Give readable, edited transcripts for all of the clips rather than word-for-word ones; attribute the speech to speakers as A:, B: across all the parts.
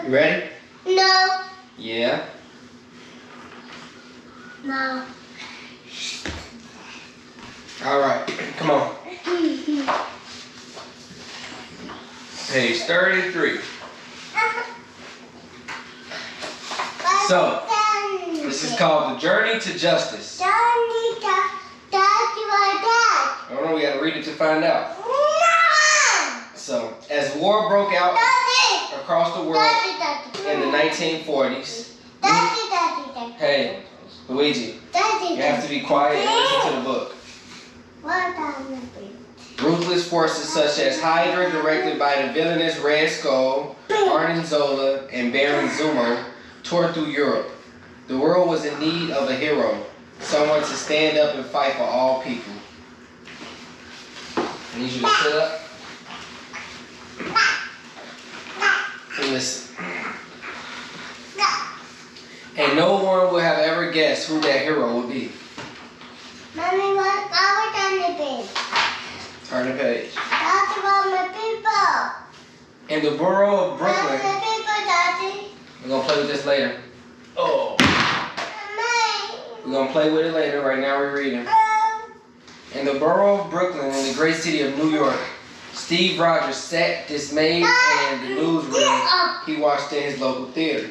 A: You ready?
B: No.
A: Yeah.
B: No.
A: All right. Come on. Page 33. So, this is called The Journey to Justice. I don't know, we gotta read it to find out. So, as war broke out across the world in the 1940s, hey, Luigi, you have to be quiet and listen to the book. Ruthless forces such as Hydra, directed by the villainous Red Skull, Arnim Zola, and Baron Zemo, tore through Europe. The world was in need of a hero, someone to stand up and fight for all people. I need you to sit up and listen. And no one would have ever guessed who that hero would be.
B: Mommy, what? I was on the page.
A: Turn the page.
B: That's about my people.
A: In the borough of Brooklyn.
B: My people, Daddy.
A: We're gonna play with this later. Oh. We're gonna play with it later. Right now we're reading. In the borough of Brooklyn, in the great city of New York, Steve Rogers sat dismayed in the newsroom he watched in his local theater.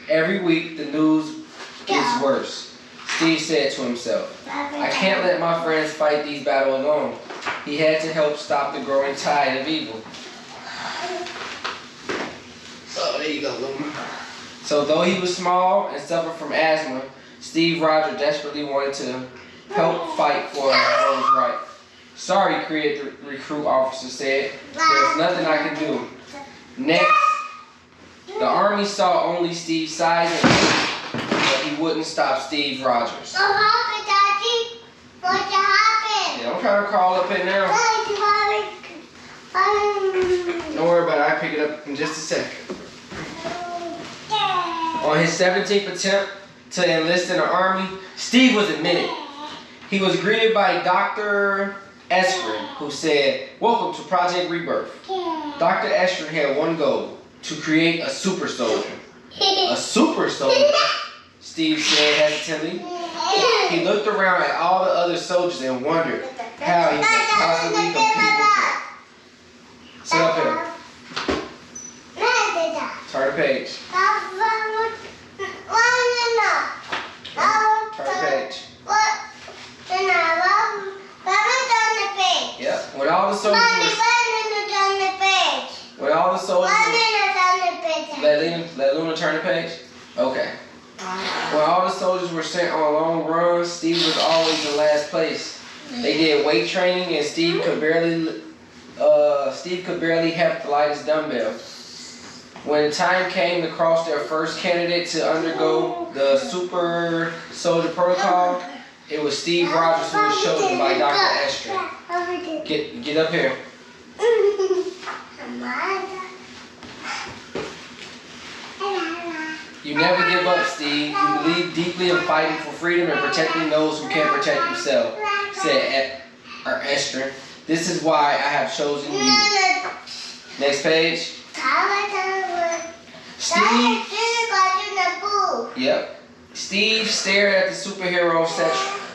A: Every week the news gets worse. Steve said to himself, I can't let my friends fight these battles alone. He had to help stop the growing tide of evil. Oh, there you go, Luma. So though he was small and suffered from asthma, Steve Rogers desperately wanted to help fight for what was right. Sorry, the recruit officer said. There's nothing I can do. Next, the army saw only Steve's size and age, but he wouldn't stop Steve Rogers.
B: What happened, Daddy? What happened?
A: Yeah, I'm trying to crawl up in now. Don't worry about it. I'll pick it up in just a second. On his 17th attempt to enlist in the army, Steve was admitted. He was greeted by Dr. Estrin, who said, "Welcome to Project Rebirth." Dr. Estrin had one goal: to create a super soldier. A super soldier? Steve said hesitantly. He looked around at all the other soldiers and wondered how he could possibly compete with them. Sit up here. Turn the page. Turn the page. Yep. When all the soldiers let Luna turn the page? Okay. When all the soldiers were sent on long runs, Steve was always in last place. They did weight training and Steve could barely have the lightest dumbbell. When the time came to cross their first candidate to undergo the super soldier protocol, it was Steve Rogers who was chosen by Dr. Estrin. Get up here. You never give up, Steve. You believe deeply in fighting for freedom and protecting those who can't protect themselves, said Estrin. This is why I have chosen you. Next page. Steve stared at the superhero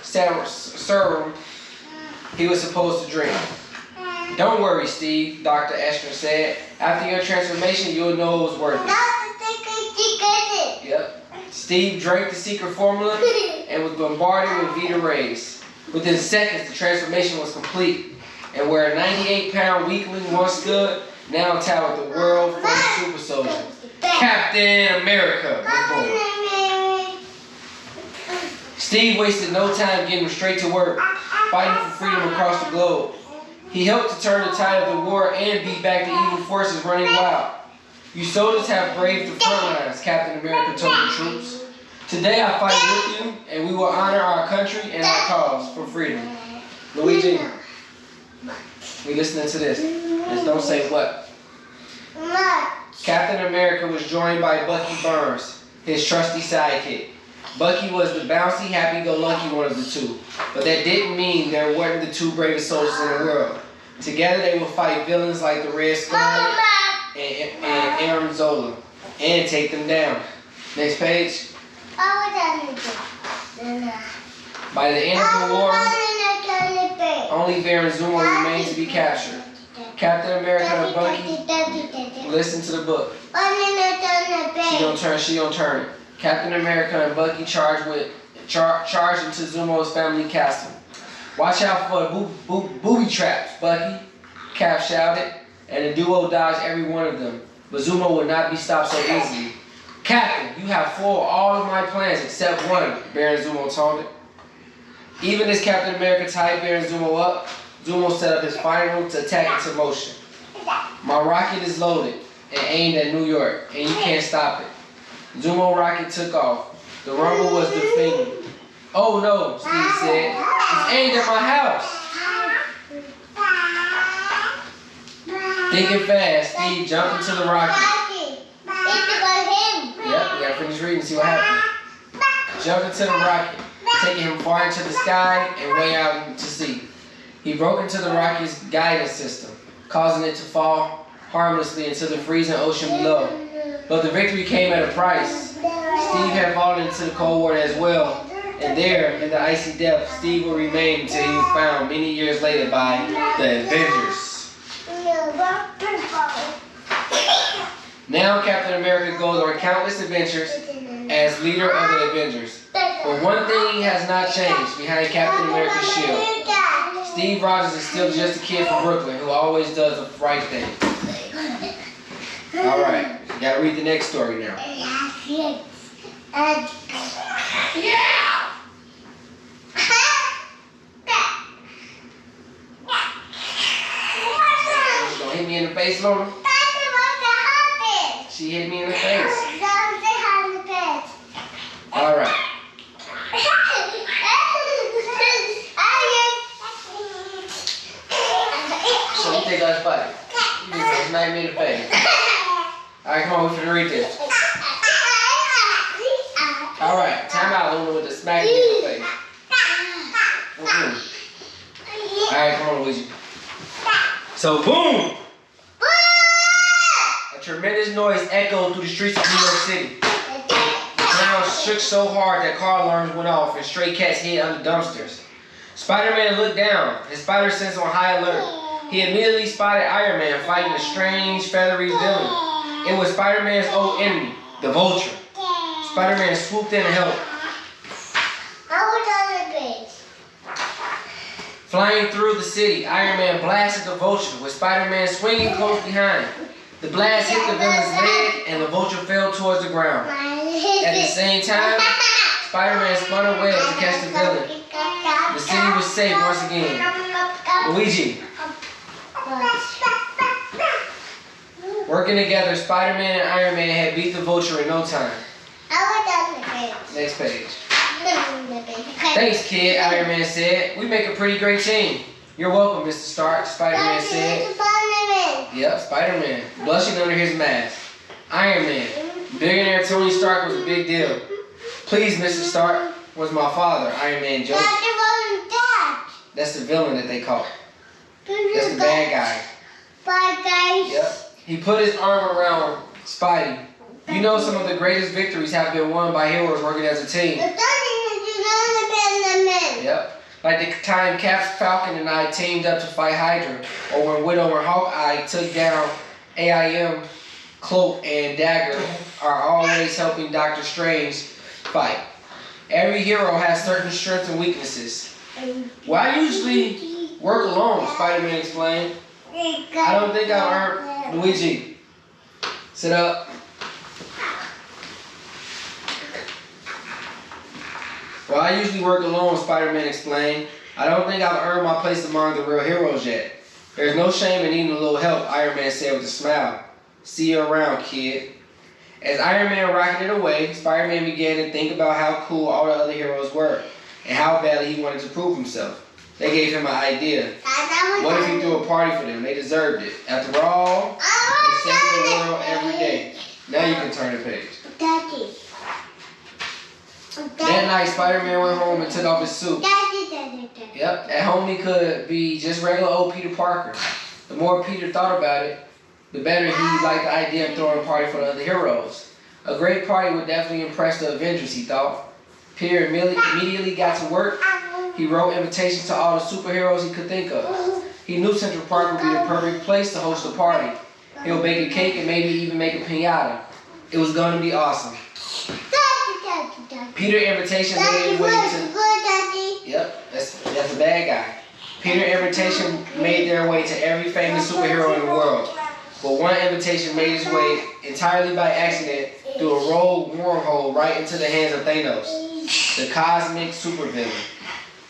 A: serum he was supposed to drink. Don't worry, Steve, Dr. Estrin said. After your transformation, you'll know it was worth it. Yep. Steve drank the secret formula and was bombarded with Vita rays. Within seconds, the transformation was complete. And where a 98-pound weakling once stood, now towered the world's first super soldier. Captain America was born. Steve wasted no time getting straight to work, fighting for freedom across the globe. He helped to turn the tide of the war and beat back the evil forces running wild. You soldiers have braved the front lines, Captain America told the troops. Today I fight with you, and we will honor our country and our cause for freedom. Luigi, we listening to this. Just don't say what. Captain America was joined by Bucky Barnes, his trusty sidekick. Bucky was the bouncy, happy-go-lucky one of the two. But that didn't mean they weren't the two bravest soldiers in the world. Together they would fight villains like the Red Skull and Arnim Zola. and take them down. Next page. By the end of the war, only Baron Zemo remained to be captured. Captain America and Bucky, listen to the book. She don't turn it. Captain America and Bucky charged into Zemo's family castle. Watch out for booby traps, Bucky, Cap shouted, and the duo dodged every one of them. But Zemo would not be stopped so easily. Captain, you have foiled all of my plans except one, Baron Zemo taunted. Even as Captain America tied Baron Zemo up, Zemo set up his final attack into motion. My rocket is loaded and aimed at New York, and you can't stop it. Zemo rocket took off. The rumble was defeated. Oh no, Steve said. It's aimed at my house. Thinking fast, Steve jumped into the rocket. Yep, we gotta finish reading and see what happened. Jumped into the rocket, taking him far into the sky and way out to sea. He broke into the rocket's guidance system, causing it to fall harmlessly into the freezing ocean below. But the victory came at a price. Steve had fallen into the cold water as well, and there, in the icy depths, Steve will remain until he was found many years later by the Avengers. Now Captain America goes on countless adventures as leader of the Avengers. But one thing he has not changed behind Captain America's shield. Steve Rogers is still just a kid from Brooklyn who always does the right thing. Alright, you gotta read the next story now.
B: Yeah!
A: Don't hit me in the face, Lona. She hit me in the face. Alright. So you think I was fighting? You just smack me in the face. Alright, come on, we're finna read this. Alright, time out, Luna, with the smack me in the face. Alright, come on, Luigi. So, boom! A tremendous noise echoed through the streets of New York City. The ground shook so hard that car alarms went off and stray cats hid under dumpsters. Spider-Man looked down, his spider sense on high alert. He immediately spotted Iron Man fighting a strange, feathery villain. It was Spider-Man's old enemy, the Vulture. Spider-Man swooped in to help. Flying through the city, Iron Man blasted the Vulture, with Spider-Man swinging close behind. The blast hit the villain's leg, and the Vulture fell towards the ground. At the same time, Spider-Man spun a web to catch the villain. The city was safe once again. Luigi. Working together, Spider-Man and Iron Man had beat the Vulture in no time. Next page. Thanks, kid, Iron Man said. We make a pretty great team. You're welcome, Mr. Stark, Spider-Man said. Yep, Spider-Man, blushing under his mask. Iron Man, billionaire Tony Stark was a big deal. Please, Mr. Stark, was my father, Iron Man joked. That's the villain that they call. That's the bad guy.
B: Bad guys.
A: Yep. He put his arm around Spidey. You know some of the greatest victories have been won by heroes working as a team. Yep. Like the time Cap, Falcon, and I teamed up to fight Hydra, or when Widow and Hawkeye took down AIM, Cloak, and Dagger, are always helping Doctor Strange fight. Every hero has certain strengths and weaknesses. Well, I usually work alone, Spider-Man explained. I don't think I've earned... Luigi, sit up. Well, I usually work alone, Spider-Man explained. I don't think I've earned my place among the real heroes yet. There's no shame in needing a little help, Iron Man said with a smile. See you around, kid. As Iron Man rocketed away, Spider-Man began to think about how cool all the other heroes were and how badly he wanted to prove himself. They gave him an idea. What if he threw a party for them? They deserved it. After all, they save the world every day. Now you can turn the page.
B: Daddy.
A: That night, Spider-Man went home and took off his suit. Yep, at home he could be just regular old Peter Parker. The more Peter thought about it, the better he liked the idea of throwing a party for the other heroes. A great party would definitely impress the Avengers, he thought. Peter immediately got to work. He wrote invitations to all the superheroes he could think of. He knew Central Park would be the perfect place to host a party. He'll bake a cake and maybe even make a piñata. It was going to be awesome. Peter's invitation made his way to... Yep, that's a bad guy. Peter's invitation made their way to every famous superhero in the world. But one invitation made its way entirely by accident through a rogue wormhole right into the hands of Thanos, the cosmic supervillain.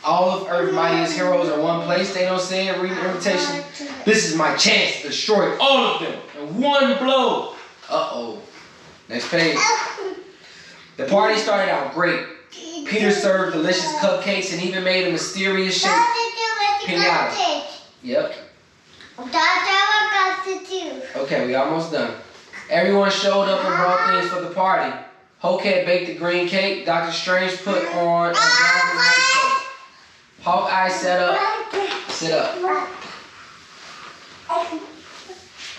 A: All of Earth's mightiest heroes are one place, Thanos said, reading the invitation. This is my chance to destroy all of them in one blow. Uh-oh. Next page. The party started out great. Peter served delicious cupcakes and even made a mysterious shape. Piñata. Yep. Okay, we almost done. Everyone showed up and brought things for the party. Hulk had baked the green cake. Dr. Strange put on a dazzling white coat. Hawkeye sit up.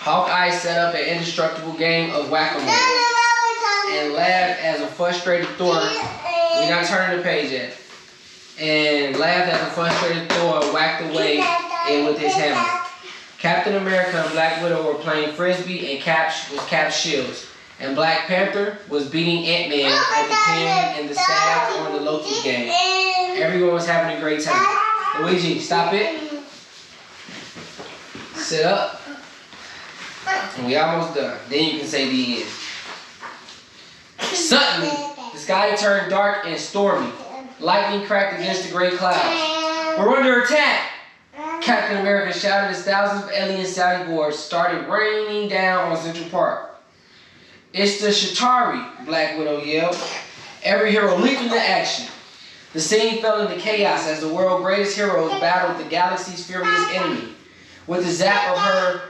A: Hawkeye set up an indestructible game of whack-a-mole and laughed as a frustrated Thor. We're not turning the page yet. And laughed as a frustrated Thor whacked away it with his hammer. Captain America and Black Widow were playing frisbee and Cap's shields. And Black Panther was beating Ant-Man at the pin and the stab on the Loki game. Everyone was having a great time. Luigi, stop it. Sit up. And we almost done. Then you can say the end. Suddenly, the sky turned dark and stormy. Lightning cracked against the gray clouds. We're under attack! Captain America shouted as thousands of alien boards started raining down on Central Park. It's the Chitauri, Black Widow yelled. Every hero leaped into action. The scene fell into chaos as the world's greatest heroes battled the galaxy's furious enemy. With the zap of her,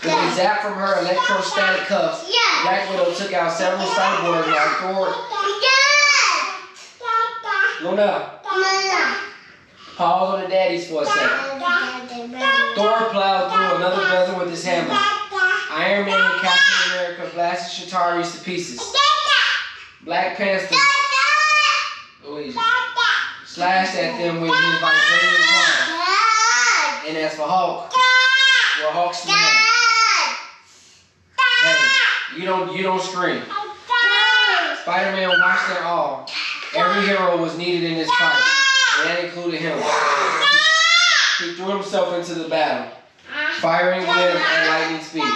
A: With a zap from her electrostatic cuffs, Black Widow took out several cyborgs while Thor. Luna. Pause on the daddies for a second. Thor plowed through another dozen with his hammer. Iron Man and Captain America blasted Chitauri's to pieces. Black Panther Luigi slashed at them with his vibranium palm. And as for Hulk, well, Hulk snapped. Hey, you don't scream. Spider-Man watched them all. Every hero was needed in this fight, and that included him. He threw himself into the battle, firing with at lightning speed.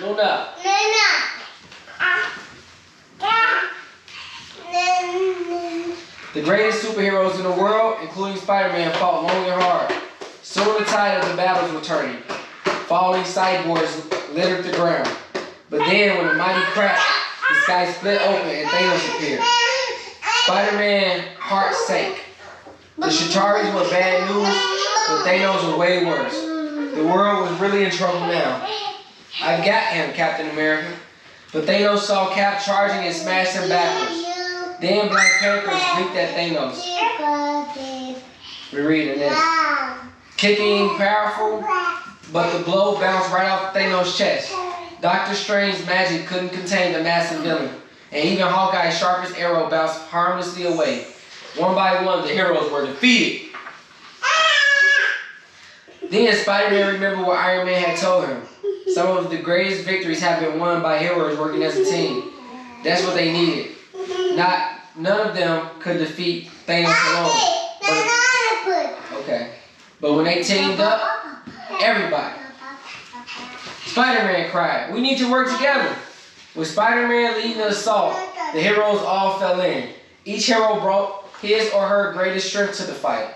A: Luna. The greatest superheroes in the world, including Spider-Man, fought long and hard. Soon the tide of the battles were turning. Falling cyborgs littered the ground. But then, when the mighty crack, the sky split open and Thanos appeared. Spider-Man's heart sank. The Chitauris were bad news, but Thanos was way worse. The world was really in trouble now. I got him, Captain America. But Thanos saw Cap charging and smashed him backwards. Then Black Panther leaped at Thanos. We're reading this. Kicking powerful, but the blow bounced right off Thanos' chest. Doctor Strange's magic couldn't contain the massive villain, and even Hawkeye's sharpest arrow bounced harmlessly away. One by one, the heroes were defeated. Then Spider-Man remembered what Iron Man had told him. Some of the greatest victories have been won by heroes working as a team. That's what they needed. None of them could defeat Thanos alone. But when they teamed up, everybody. Spider-Man cried, "We need to work together." With Spider-Man leading the assault, the heroes all fell in. Each hero brought his or her greatest strength to the fight.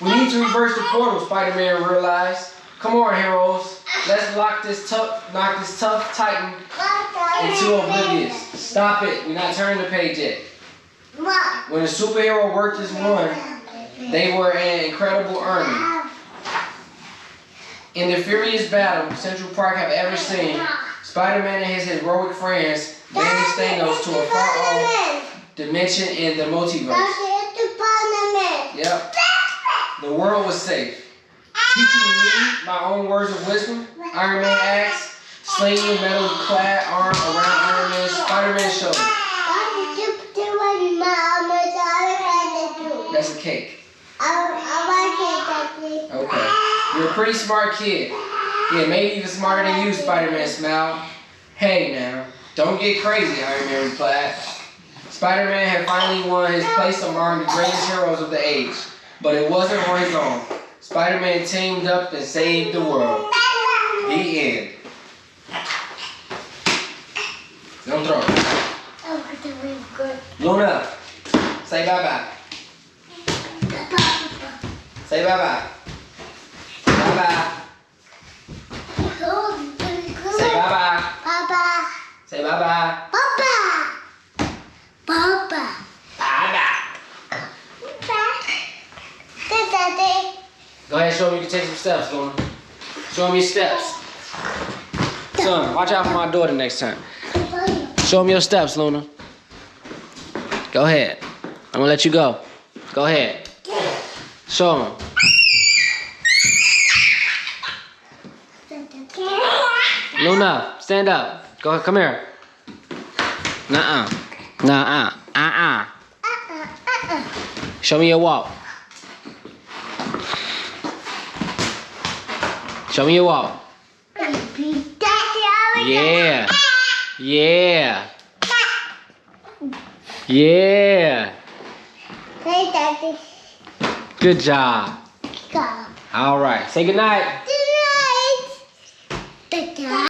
A: We need to reverse the portal, Spider-Man realized. Come on, heroes. Let's knock this tough Titan into oblivion. Stop it. We're not turning the page yet. When a superhero worked as one, they were an incredible army. In the furious battle Central Park have ever seen, Spider-Man and his heroic friends banished Thanos to a far-off dimension in the multiverse. Yep. The world was safe. Teaching me my own words of wisdom? Iron Man asks. Slinging metal clad arm around Iron Man's Spider-Man's shoulder. That's a cake. Okay. You're a pretty smart kid. Yeah, maybe even smarter than you, Spider-Man smiled. Hey now, don't get crazy, Iron Man replied. Spider-Man had finally won his place among the greatest heroes of the age. But it wasn't on his own. Spider-Man teamed up and saved the world. The end. Don't throw it. Luna, say bye-bye. Say bye-bye. Bye-bye. Say bye-bye.
B: Papa.
A: Say bye-bye.
B: Papa. Papa.
A: Bye-bye.
B: Daddy.
A: Go ahead, show me you can take some steps, Luna. Show me your steps. Son, watch out for my daughter next time. Show me your steps, Luna. Go ahead. I'm gonna let you go. Go ahead. Show them. Luna, stand up. Go ahead, come here. Nuh-uh. Nuh-uh. Uh-uh. Show me your walk. Show me your walk. Yeah. Yeah. Yeah.
B: Hey, Daddy.
A: Good job.
B: Go.
A: All right. Say goodnight.